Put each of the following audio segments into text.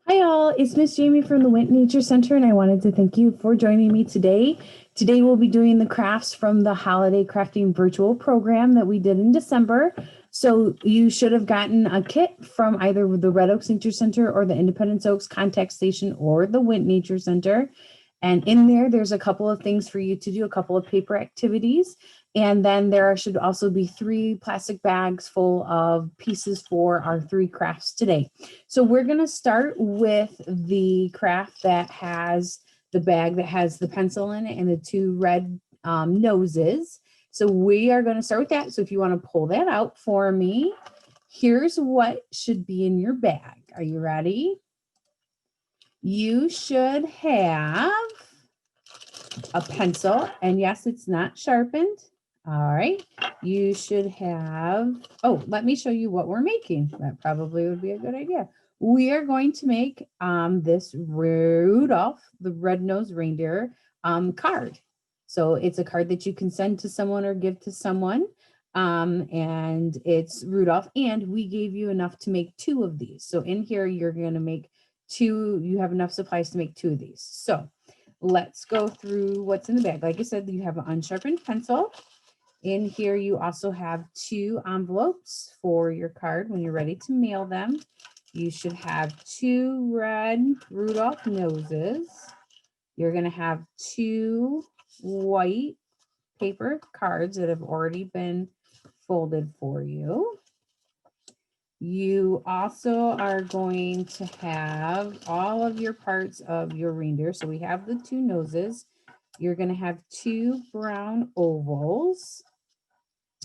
Hi all, it's Miss Jamie from the Wint Nature Center and I wanted to thank you for joining me today. Today we'll be doing the crafts from the holiday crafting virtual program that we did in December. So you should have gotten a kit from either the Red Oaks Nature Center or the Independence Oaks Contact Station or the Wint Nature Center. And in there's a couple of things for you to do, a couple of paper activities. And then there should also be 3 plastic bags full of pieces for our 3 crafts today. So we're going to start with the craft that has the bag that has the pencil in it and the 2 red noses. So we are going to start with that. So if you want to pull that out for me, here's what should be in your bag. Are you ready? You should have a pencil, and yes, it's not sharpened. All right, you should have, oh, let me show you what we're making. That probably would be a good idea. We are going to make this Rudolph, the red-nosed reindeer card. So it's a card that you can send to someone or give to someone. And it's Rudolph, and we gave you enough to make 2 of these. So in here, you're gonna make 2, you have enough supplies to make 2 of these. So let's go through what's in the bag. Like I said, you have an unsharpened pencil. In here, you also have 2 envelopes for your card when you're ready to mail them. You should have 2 red Rudolph noses. You're going to have 2 white paper cards that have already been folded for you. You also are going to have all of your parts of your reindeer. So we have the 2 noses. You're going to have 2 brown ovals.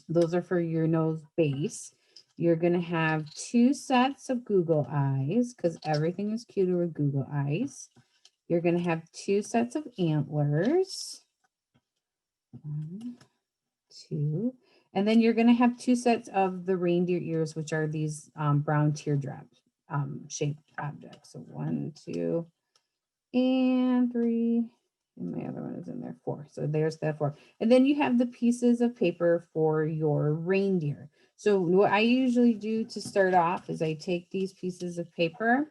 Those are for your nose base. You're going to have 2 sets of Google eyes because everything is cuter with Google eyes. You're going to have 2 sets of antlers. 1, 2. And then you're going to have 2 sets of the reindeer ears, which are these brown teardrop shaped objects. So 1, 2, and 3. And my other one is in there, 4. So there's that 4. And then you have the pieces of paper for your reindeer. So what I usually do to start off is I take these pieces of paper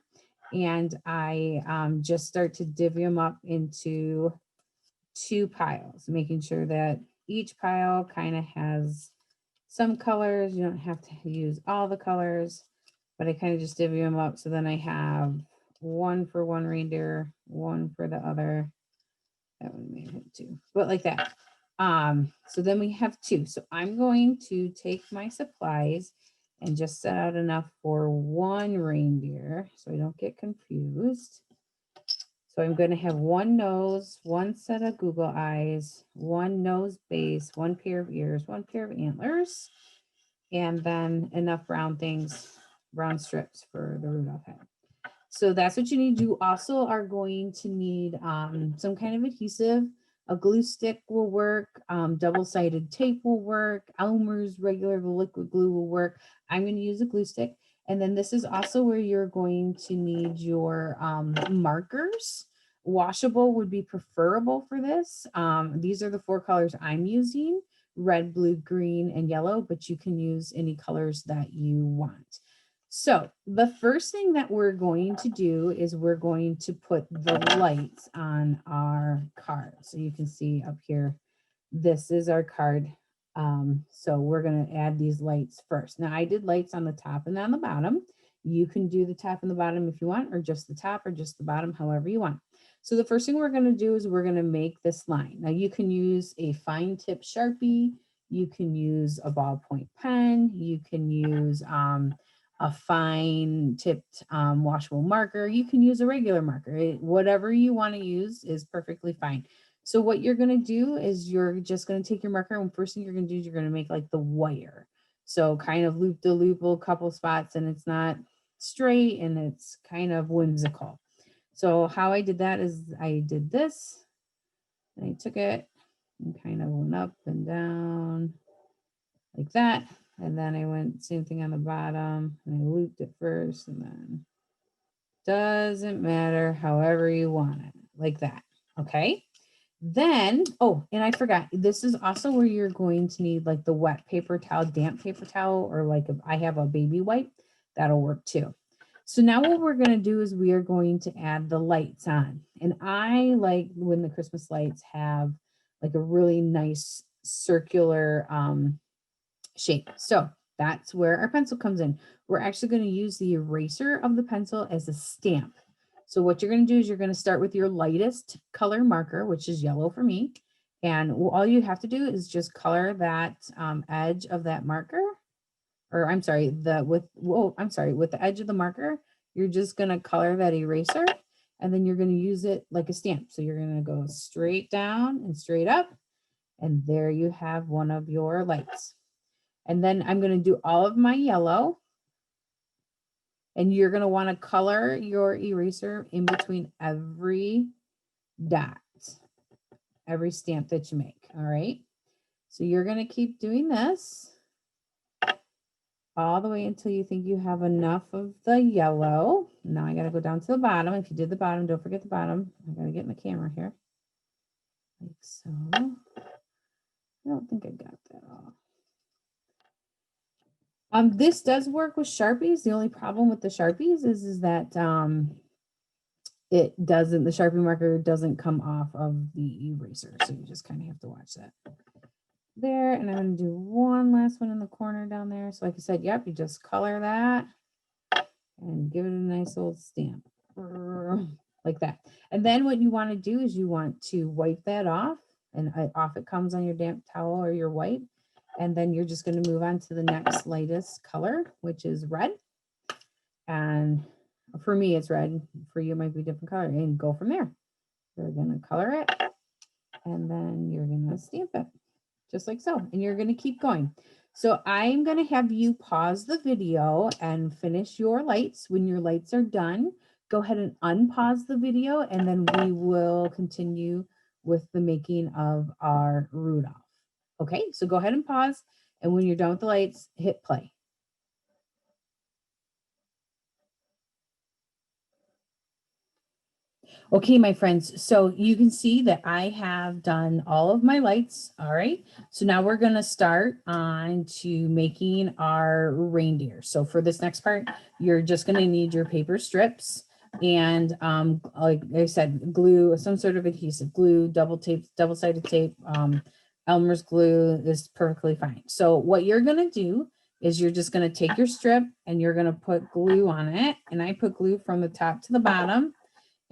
and I just start to divvy them up into 2 piles, making sure that each pile kind of has some colors. You don't have to use all the colors, but I kind of just divvy them up. So then I have 1 for one reindeer, 1 for the other. That one may have 2, but like that. So then we have 2. So I'm going to take my supplies and just set out enough for 1 reindeer so I don't get confused. So I'm going to have 1 nose, 1 set of Google eyes, 1 nose base, 1 pair of ears, 1 pair of antlers, and then enough brown things, brown strips for the Rudolph head. So that's what you need. You also are going to need some kind of adhesive. A glue stick will work. Double-sided tape will work. Elmer's regular liquid glue will work. I'm going to use a glue stick. And then this is also where you're going to need your markers. Washable would be preferable for this. These are the 4 colors I'm using: red, blue, green, and yellow, but you can use any colors that you want. So the first thing that we're going to do is we're going to put the lights on our card. So you can see up here, this is our card. So we're going to add these lights first. Now I did lights on the top and on the bottom. You can do the top and the bottom if you want, or just the top or just the bottom, however you want. So the first thing we're going to do is we're going to make this line. Now you can use a fine tip Sharpie. You can use a ballpoint pen. You can use a fine tipped washable marker. You can use a regular marker. Whatever you want to use is perfectly fine. So what you're going to do is you're just going to take your marker, and first thing you're going to do is you're going to make like the wire. So kind of loop de loop a couple spots, and it's not straight and it's kind of whimsical. So how I did that is I did this and I took it and kind of went up and down like that. And then I went same thing on the bottom and I looped it first, and then doesn't matter, however you want it, like that. Okay. Then, oh, and I forgot, this is also where you're going to need like the wet paper towel, damp paper towel, or like I have a baby wipe, that'll work too. So now what we're going to do is we are going to add the lights on. And I like when the Christmas lights have like a really nice circular shape. So that's where our pencil comes in. We're actually going to use the eraser of the pencil as a stamp. So what you're going to do is you're going to start with your lightest color marker, which is yellow for me. And all you have to do is just color that edge of that marker, or I'm sorry, with the edge of the marker, you're just going to color that eraser, and then you're going to use it like a stamp. So you're going to go straight down and straight up, and there you have one of your lights. And then I'm going to do all of my yellow, and you're going to want to color your eraser in between every dot, every stamp that you make. All right. So you're going to keep doing this all the way until you think you have enough of the yellow. Now I got to go down to the bottom. If you did the bottom, don't forget the bottom. I got to get in the camera here. Like so. I don't think I got that all. This does work with Sharpies. The only problem with the Sharpies is that it doesn't, the Sharpie marker doesn't come off of the eraser. So you just kind of have to watch that. There, and I'm going to do one last one in the corner down there. So like I said, yep, you just color that and give it a nice old stamp like that. And then what you want to do is you want to wipe that off, and off it comes on your damp towel or your wipe. And then you're just going to move on to the next lightest color, which is red. And for me, it's red. For you, it might be a different color, and go from there. You're going to color it, and then you're going to stamp it just like so. And you're going to keep going. So I'm going to have you pause the video and finish your lights. When your lights are done, go ahead and unpause the video, and then we will continue with the making of our Rudolph. Okay, so go ahead and pause. And when you're done with the lights, hit play. Okay, my friends, so you can see that I have done all of my lights. All right, so now we're going to start on to making our reindeer. So for this next part, you're just going to need your paper strips and like I said, glue, some sort of adhesive, glue, double-sided tape, Elmer's glue is perfectly fine. So what you're going to do is you're just going to take your strip and you're going to put glue on it. And I put glue from the top to the bottom.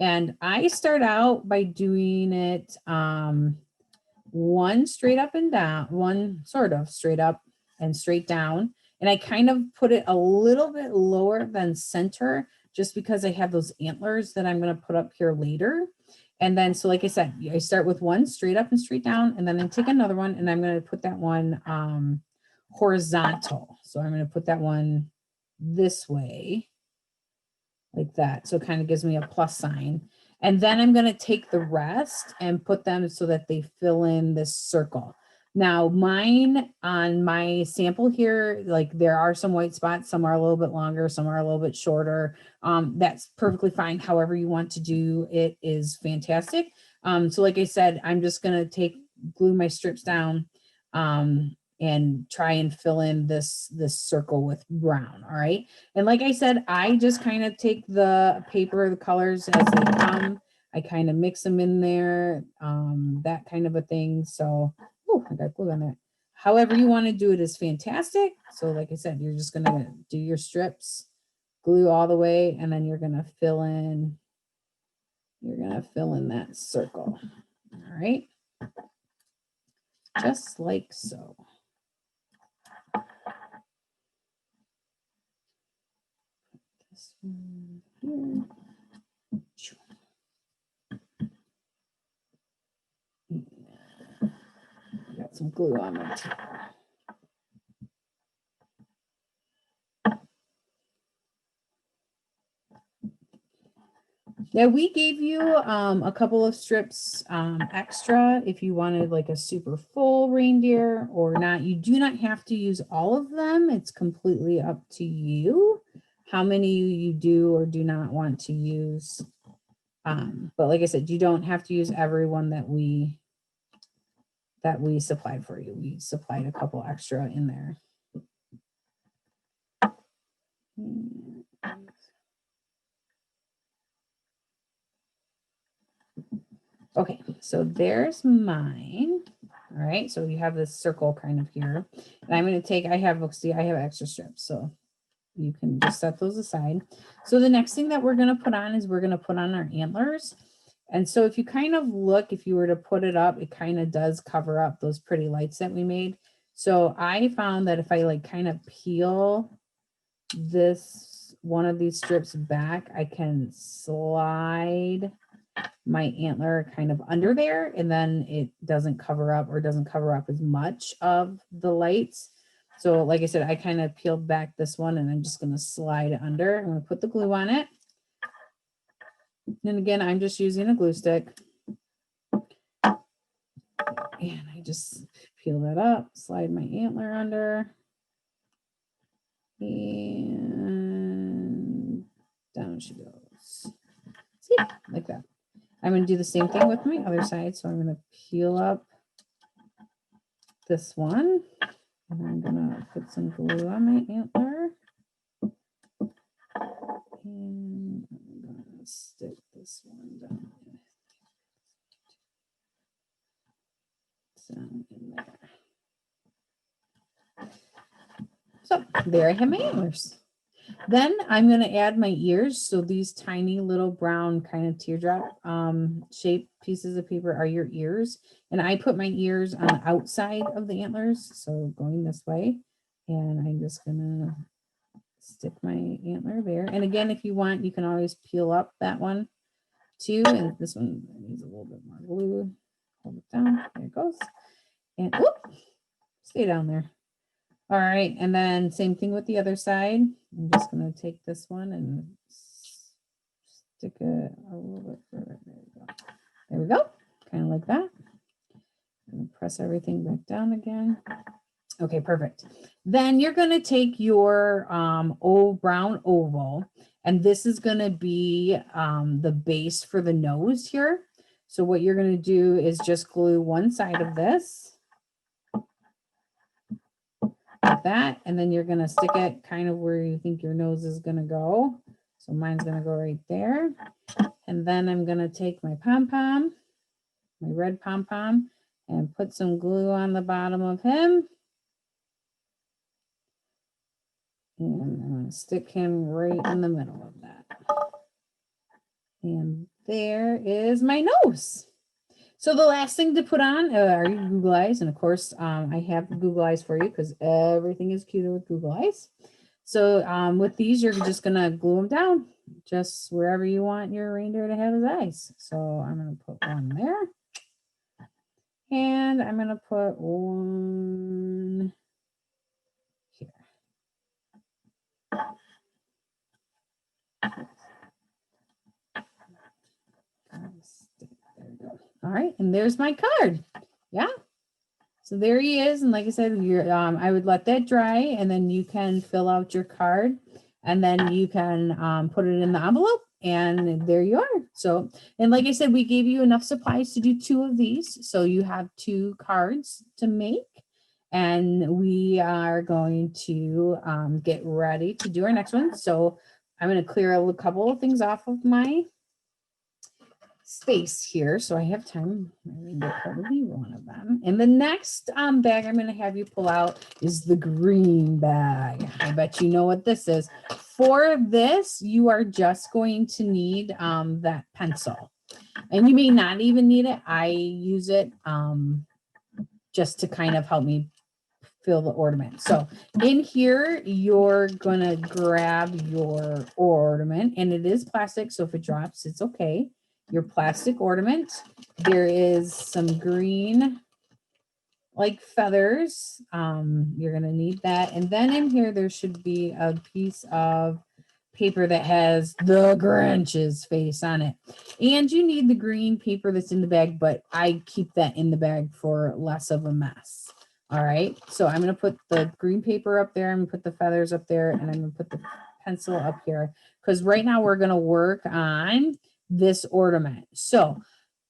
And I start out by doing it one straight up and down, one sort of straight up and straight down. And I kind of put it a little bit lower than center just because I have those antlers that I'm going to put up here later. And then, so like I said, I start with one straight up and straight down, and then I take another one and I'm going to put that one horizontal. So I'm going to put that one this way, like that. So it kind of gives me a plus sign. And then I'm going to take the rest and put them so that they fill in this circle. Now mine on my sample here, like there are some white spots, some are a little bit longer, some are a little bit shorter. That's perfectly fine. However you want to do it is fantastic. So like I said, I'm just going to glue my strips down and try and fill in this circle with brown. All right. And like I said, I just kind of take the paper, the colors as they come. I kind of mix them in there, that kind of a thing. So, oh, I got glue on that. However you want to do it is fantastic. So like I said, you're just going to do your strips, glue all the way, and then you're going to fill in that circle. All right. Just like so. This one here. Got some glue on my towel. Yeah, we gave you a couple of strips extra if you wanted like a super full reindeer or not. You do not have to use all of them. It's completely up to you how many you do or do not want to use. But like I said, you don't have to use every one that we supplied for you. We supplied a couple extra in there. Okay, so there's mine. All right, so you have this circle kind of here. And I'm going to take, I have extra strips, so you can just set those aside. So the next thing that we're going to put on is we're going to put on our antlers. And so if you kind of look, if you were to put it up, it kind of does cover up those pretty lights that we made. So I found that if I like kind of peel this, one of these strips back, I can slide my antler kind of under there, and then it doesn't cover up as much of the lights. So like I said, I kind of peeled back this one and I'm just going to slide it under. I'm going to put the glue on it. And again, I'm just using a glue stick. And I just peel that up, slide my antler under. And down she goes. See, like that. I'm going to do the same thing with my other side. So I'm going to peel up this one. And I'm going to put some glue on my antler. And I'm going to stick this one down in there. So there I have my antlers. Then I'm going to add my ears. So these tiny little brown kind of teardrop shaped pieces of paper are your ears. And I put my ears on the outside of the antlers. So going this way. And I'm just going to stick my antler there. And again, if you want, you can always peel up that one too. And this one needs a little bit more glue. Hold it down. There it goes. And whoop, stay down there. All right. And then same thing with the other side. I'm just going to take this one and stick it a little bit further. There we go. There we go. Kind of like that. I'm going to press everything back down again. Okay, perfect. Then you're going to take your brown oval, and this is going to be the base for the nose here. So what you're going to do is just glue one side of this like that, and then you're going to stick it kind of where you think your nose is going to go. So mine's going to go right there. And then I'm going to take my pom-pom, my red pom-pom, and put some glue on the bottom of him. And I'm going to stick him right in the middle of that. And there is my nose. So the last thing to put on are your Google eyes. And of course, I have the Google eyes for you because everything is cuter with Google eyes. So with these, you're just going to glue them down just wherever you want your reindeer to have his eyes. So I'm going to put one there. And I'm going to put one here. There we go. All right, and there's my card. Yeah. So there he is, and like I said, I would let that dry, and then you can fill out your card, and then you can put it in the envelope, and there you are. So, and like I said, we gave you enough supplies to do 2 of these, so you have 2 cards to make, and we are going to get ready to do our next one. So I'm going to clear a couple of things off of my space here, so I have time. Probably one of them. And the next bag I'm going to have you pull out is the green bag. I bet you know what this is. For this, you are just going to need that pencil, and you may not even need it. I use it just to kind of help me fill the ornament. So in here, you're going to grab your ornament, and it is plastic, so if it drops, it's okay. Your plastic ornament. There is some green like feathers. You're going to need that. And then in here, there should be a piece of paper that has the Grinch's face on it. And you need the green paper that's in the bag, but I keep that in the bag for less of a mess. All right. So I'm going to put the green paper up there. I'm going to put the feathers up there, and I'm going to put the pencil up here because right now we're going to work on this ornament. So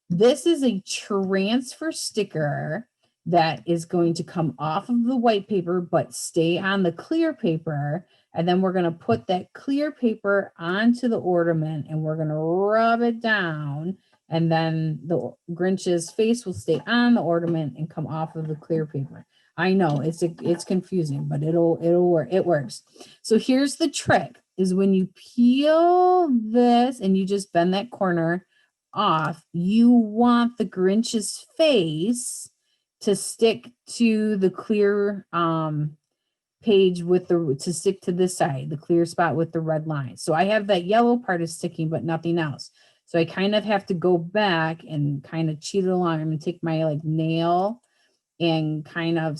this is a transfer sticker that is going to come off of the white paper but stay on the clear paper, and then we're going to put that clear paper onto the ornament, and we're going to rub it down And then the Grinch's face will stay on the ornament and come off of the clear paper. I know it's confusing, but it'll work. It works. So here's the trick is when you peel this and you just bend that corner off, you want the Grinch's face to stick to the clear page with to stick to this side, the clear spot with the red line. So I have that yellow part is sticking, but nothing else. So I kind of have to go back and kind of cheat it along. I'm going to take my like nail and kind of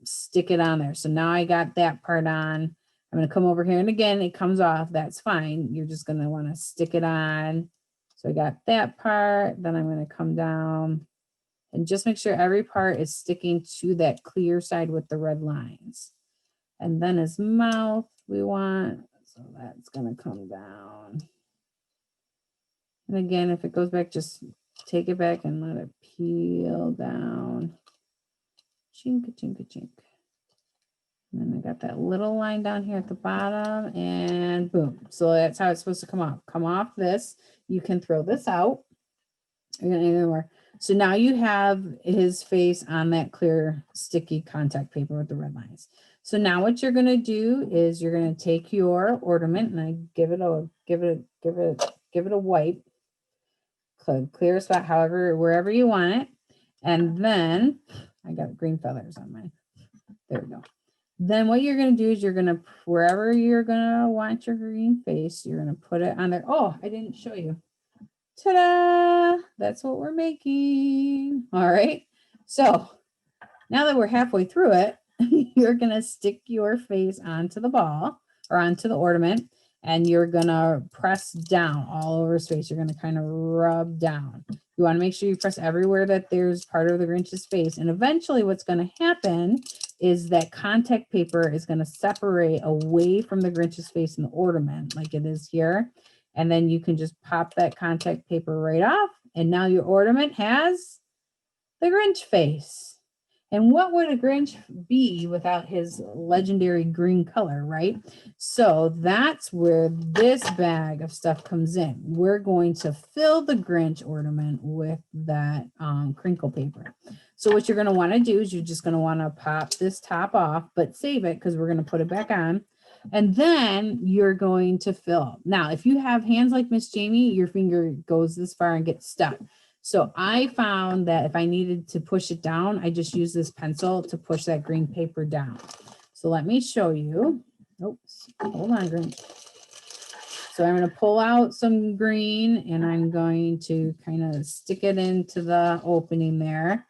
stick it on there. So now I got that part on. I'm going to come over here and again, it comes off. That's fine. You're just going to want to stick it on. So I got that part. Then I'm going to come down and just make sure every part is sticking to that clear side with the red lines. And then his mouth we want, so that's gonna come down. And again, if it goes back, just take it back and let it peel down. Chink, chink, chink. And then I got that little line down here at the bottom and boom. So that's how it's supposed to come off. Come off this. You can throw this out. Anymore. So now you have his face on that clear sticky contact paper with the red lines. So now what you're going to do is you're going to take your ornament and I give it a wipe, clear spot, however, wherever you want it. And then I got green feathers on mine. There we go. Then what you're going to do is you're going to, wherever you're going to want your green face, you're going to put it on there. Oh, I didn't show you. Ta-da! That's what we're making. All right. So now that we're halfway through it, you're going to stick your face onto the ball or onto the ornament and you're going to press down all over his face. You're going to kind of rub down. You want to make sure you press everywhere that there's part of the Grinch's face. And eventually what's going to happen is that contact paper is going to separate away from the Grinch's face in the ornament like it is here. And then you can just pop that contact paper right off. And now your ornament has the Grinch face. And what would a Grinch be without his legendary green color, right? So that's where this bag of stuff comes in. We're going to fill the Grinch ornament with that crinkle paper. So what you're going to want to do is you're just going to want to pop this top off, but save it because we're going to put it back on. And then you're going to fill. Now, if you have hands like Miss Jamie, your finger goes this far and gets stuck. So I found that if I needed to push it down, I just use this pencil to push that green paper down. So let me show you. Oops, hold on, green. So I'm going to pull out some green and I'm going to kind of stick it into the opening there.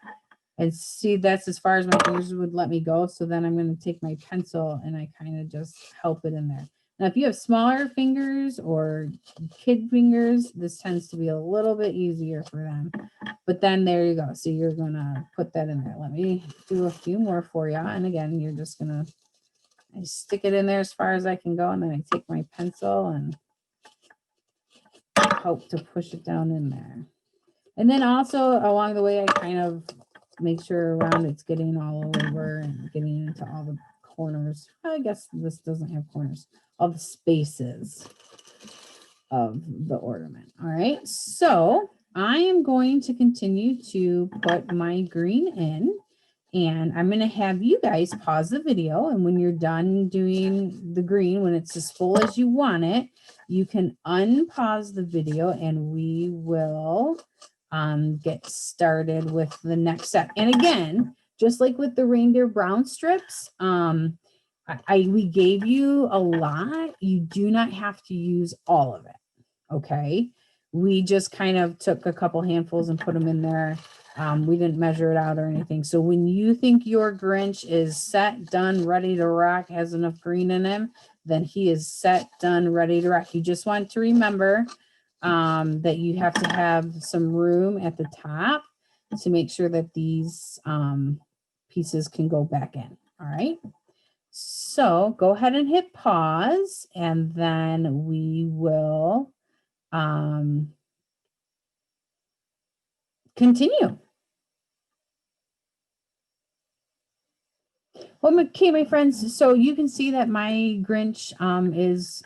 And see, that's as far as my fingers would let me go. So then I'm going to take my pencil and I kind of just help it in there. Now, if you have smaller fingers or kid fingers, this tends to be a little bit easier for them. But then there you go. So you're going to put that in there. Let me do a few more for you. And again, you're just going to stick it in there as far as I can go. And then I take my pencil and help to push it down in there. And then also along the way, I kind of make sure around it's getting all over and getting into all the corners. I guess this doesn't have corners, all the spaces of the ornament. All right, so I am going to continue to put my green in and I'm going to have you guys pause the video. And when you're done doing the green, when it's as full as you want it, you can unpause the video and we will get started with the next step. And again, just like with the reindeer brown strips, we gave you a lot. You do not have to use all of it. Okay. We just kind of took a couple handfuls and put them in there. We didn't measure it out or anything. So when you think your Grinch is set, done, ready to rock, has enough green in him, then he is set, done, ready to rock. You just want to remember that you have to have some room at the top to make sure that these pieces can go back in. All right. So go ahead and hit pause and then we will continue. Okay, my friends, so you can see that my Grinch is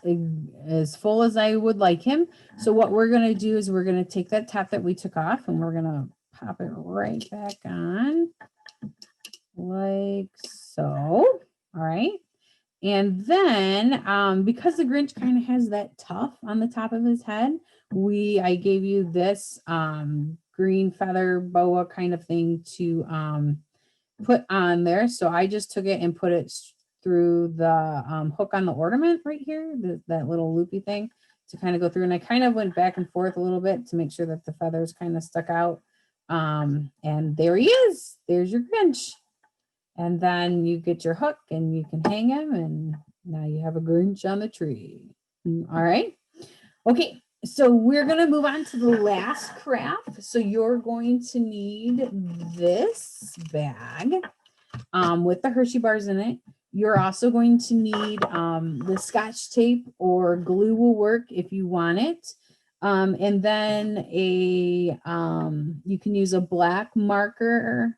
as full as I would like him. So what we're going to do is we're going to take that top that we took off and we're going to pop it right back on like so. All right. And then because the Grinch kind of has that tuft on the top of his head, I gave you this green feather boa kind of thing to put on there. So I just took it and put it through the hook on the ornament right here, that little loopy thing to kind of go through. And I kind of went back and forth a little bit to make sure that the feathers kind of stuck out. And there he is. There's your Grinch. And then you get your hook and you can hang him and now you have a Grinch on the tree. All right. Okay. So we're going to move on to the last craft. So you're going to need this bag with the Hershey bars in it. You're also going to need the Scotch tape or glue will work if you want it. And then you can use a black marker,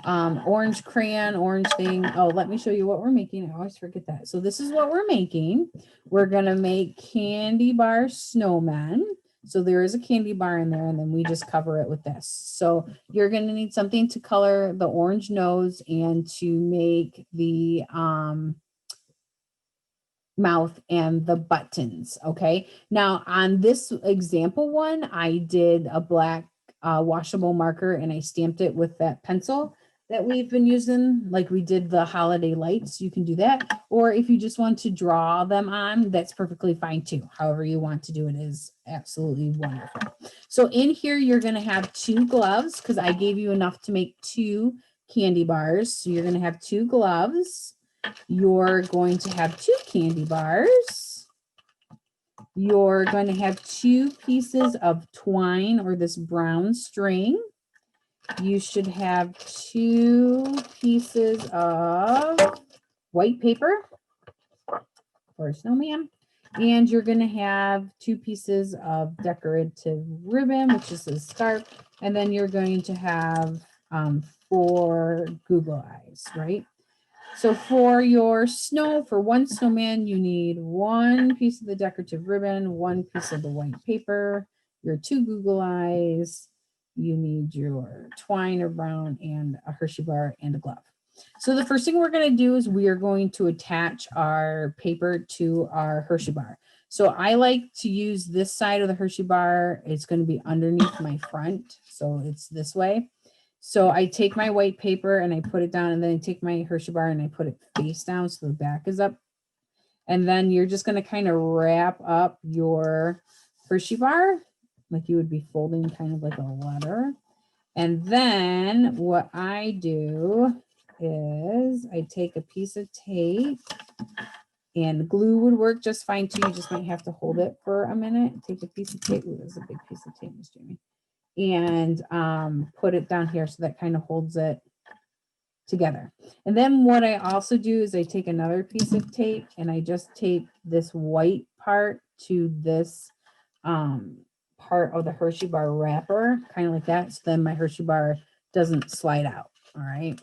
orange crayon, orange thing. Oh, let me show you what we're making. I always forget that. So this is what we're making. We're going to make candy bar snowmen. So there is a candy bar in there and then we just cover it with this. So you're going to need something to color the orange nose and to make the mouth and the buttons. Okay. Now on this example one, I did a black washable marker and I stamped it with that pencil that we've been using, like we did the holiday lights. You can do that. Or if you just want to draw them on, that's perfectly fine too. However you want to do it is absolutely wonderful. So in here, you're going to have 2 gloves because I gave you enough to make 2 candy bars. So you're going to have 2 gloves. You're going to have 2 candy bars. You're going to have 2 pieces of twine or this brown string. You should have 2 pieces of white paper for a snowman. And you're going to have 2 pieces of decorative ribbon, which is a scarf. And then you're going to have 4 Google eyes, right? So for one snowman, you need 1 piece of the decorative ribbon, 1 piece of the white paper, your 2 Google eyes, you need your twine or brown and a Hershey bar and a glove. So the first thing we're going to do is we are going to attach our paper to our Hershey bar. So I like to use this side of the Hershey bar. It's going to be underneath my front. So it's this way. So I take my white paper and I put it down and then I take my Hershey bar and I put it face down so the back is up. And then you're just going to kind of wrap up your Hershey bar like you would be folding kind of like a letter. And then what I do is I take a piece of tape and glue would work just fine too. You just might have to hold it for a minute. Take a piece of tape. Ooh, that's a big piece of tape, Miss Jamie. And put it down here so that kind of holds it together. And then what I also do is I take another piece of tape and I just tape this white part to this part of the Hershey bar wrapper, kind of like that. So then my Hershey bar doesn't slide out. All right.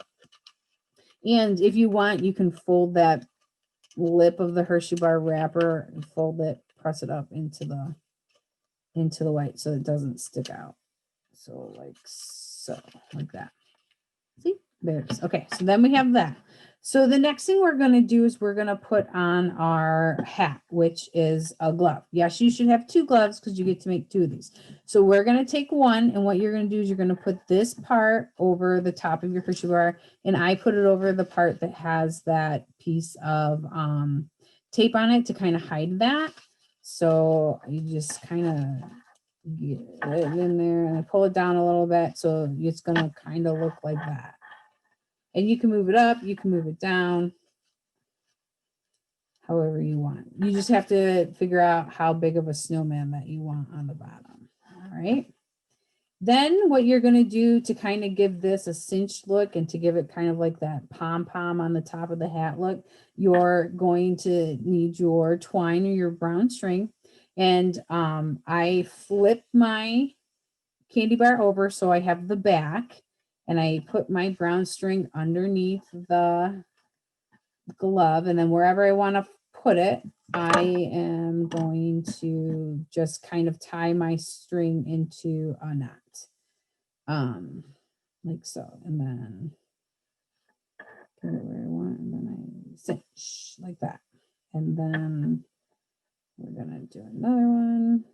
And if you want, you can fold that lip of the Hershey bar wrapper and fold it, press it up into the white so it doesn't stick out. So like that. See, there it is. Okay, so then we have that. So the next thing we're going to do is we're going to put on our hat, which is a glove. Yes, you should have 2 gloves because you get to make 2 of these. So we're going to take one, and what you're going to do is you're going to put this part over the top of your Hershey bar, and I put it over the part that has that piece of tape on it to kind of hide that. So you just kind of get it in there and I pull it down a little bit so it's going to kind of look like that. And you can move it up, you can move it down, however you want. You just have to figure out how big of a snowman that you want on the bottom. All right. Then what you're going to do to kind of give this a cinched look and to give it kind of like that pom-pom on the top of the hat look, you're going to need your twine or your brown string. And I flip my candy bar over so I have the back and I put my brown string underneath the glove, and then wherever I want to put it, I am going to just kind of tie my string into a knot, like so, and then put it where I want, and then I cinch like that, and then we're gonna do another one.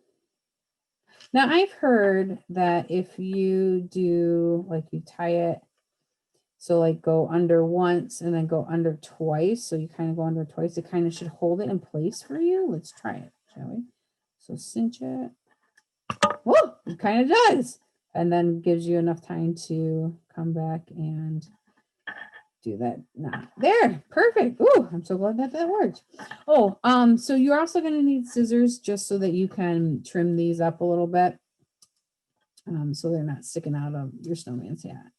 Now I've heard that if you do, like, you tie it, so like go under once and then go under twice, so you kind of go under twice, it kind of should hold it in place for you. Let's try it, shall we? So cinch it. Whoa, it kind of does. And then gives you enough time to come back and do that knot. There, perfect. Ooh, I'm so glad that that worked. Oh, so you're also going to need scissors just so that you can trim these up a little bit, so they're not sticking out of your snowman's hat.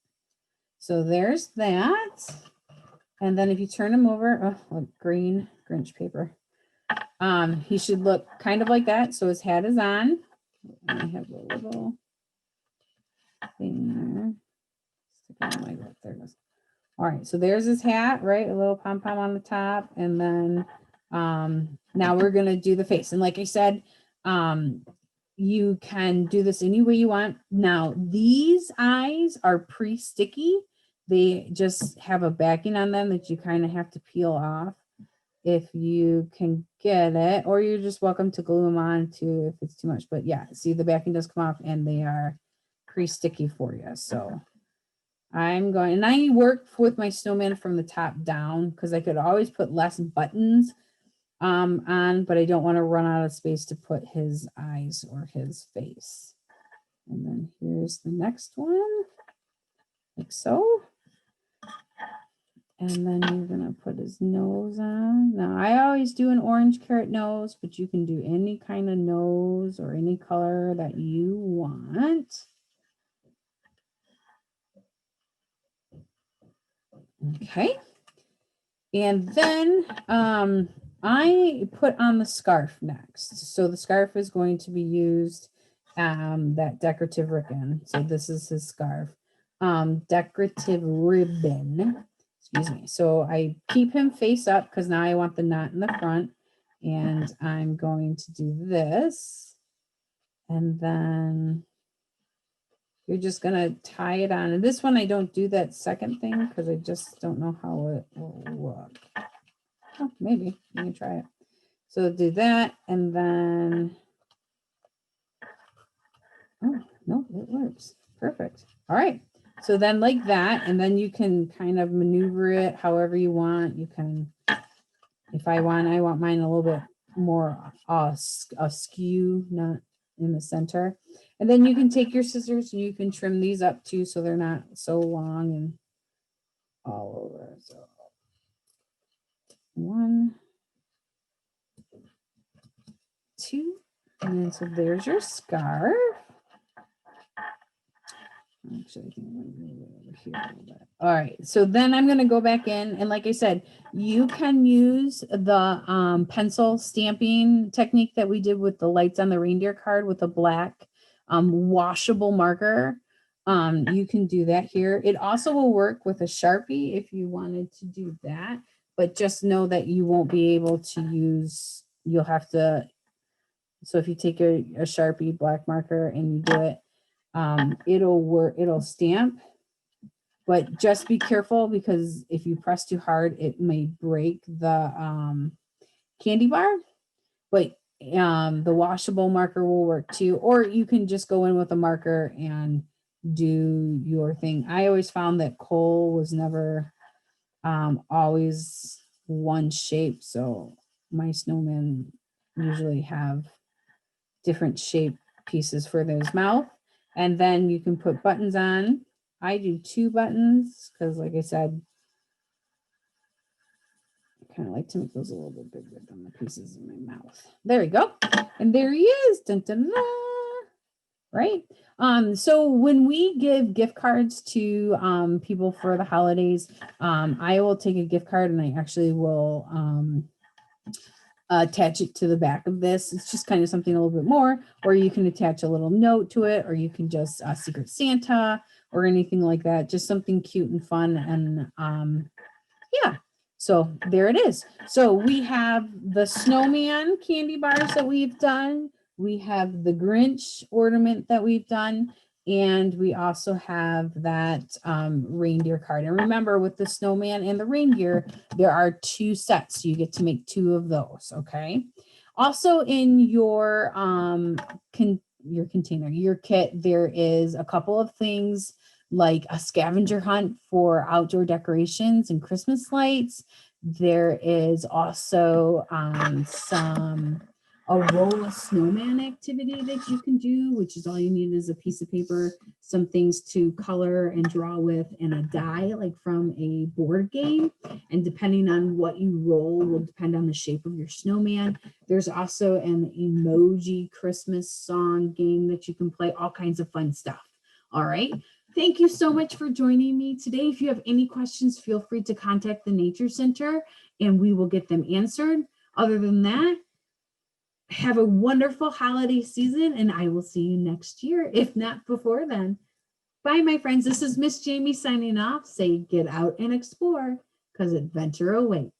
So there's that. And then if you turn him over, oh, look, green Grinch paper. He should look kind of like that. So his hat is on. And I have a little thing there. Stick on my lip. There it goes. All right, so there's his hat, right? A little pom-pom on the top. And then now we're gonna do the face. And like I said, you can do this any way you want. Now, these eyes are pre-sticky. They just have a backing on them that you kind of have to peel off if you can get it, or you're just welcome to glue them on too if it's too much. But yeah, see, the backing does come off and they are pre-sticky for you. So I'm going, and I work with my snowman from the top down because I could always put less buttons on, but I don't want to run out of space to put his eyes or his face. And then here's the next one, like so. And then you're gonna put his nose on. Now I always do an orange carrot nose, but you can do any kind of nose or any color that you want. Okay. And then I put on the scarf next. So the scarf is going to be used, that decorative ribbon. So this is his scarf, decorative ribbon. Excuse me. So I keep him face up because now I want the knot in the front, and I'm going to do this, and then you're just gonna tie it on. And this one I don't do that second thing because I just don't know how it will look. Oh, maybe you can try it. So do that, and then oh no, it works perfect. All right. So then like that, and then you can kind of maneuver it however you want. You can, if I want mine a little bit more askew, not in the center. And then you can take your scissors and you can trim these up too so they're not so long and all over. So 1, 2, and then so there's your scarf. Actually, I think I'm going to move it over here a little bit. All right, so then I'm going to go back in, and like I said, you can use the pencil stamping technique that we did with the lights on the reindeer card with a black washable marker. You can do that here. It also will work with a Sharpie if you wanted to do that, but just know that you won't be able to use, you'll have to, so if you take a Sharpie black marker and you do it, it'll work, it'll stamp, but just be careful because if you press too hard, it may break the candy bar. But the washable marker will work too, or you can just go in with a marker and do your thing. I always found that coal was never always one shape, so my snowmen usually have different shape pieces for his mouth. And then you can put buttons on. I do 2 buttons because, like I said, I kind of like to make those a little bit bigger than the pieces in my mouth. There we go. And there he is. Dun, dun, dun. Right. So when we give gift cards to people for the holidays, I will take a gift card and I actually will attach it to the back of this. It's just kind of something a little bit more, or you can attach a little note to it, or you can just Secret Santa or anything like that. Just something cute and fun. And yeah, So there it is. So we have the snowman candy bars that we've done. We have the Grinch ornament that we've done. And we also have that reindeer card. And remember, with the snowman and the reindeer, there are 2 sets. So you get to make 2 of those, okay? Also in your container, your kit, there is a couple of things like a scavenger hunt for outdoor decorations and Christmas lights. There is also a roll a snowman activity that you can do, which is all you need is a piece of paper, some things to color and draw with, and a die like from a board game. And depending on what you roll will depend on the shape of your snowman. There's also an emoji Christmas song game that you can play, all kinds of fun stuff. All right. Thank you so much for joining me today. If you have any questions, feel free to contact the Nature Center and we will get them answered. Other than that, have a wonderful holiday season and I will see you next year, if not before then. Bye, my friends. This is Miss Jamie signing off. Say get out and explore because adventure awaits.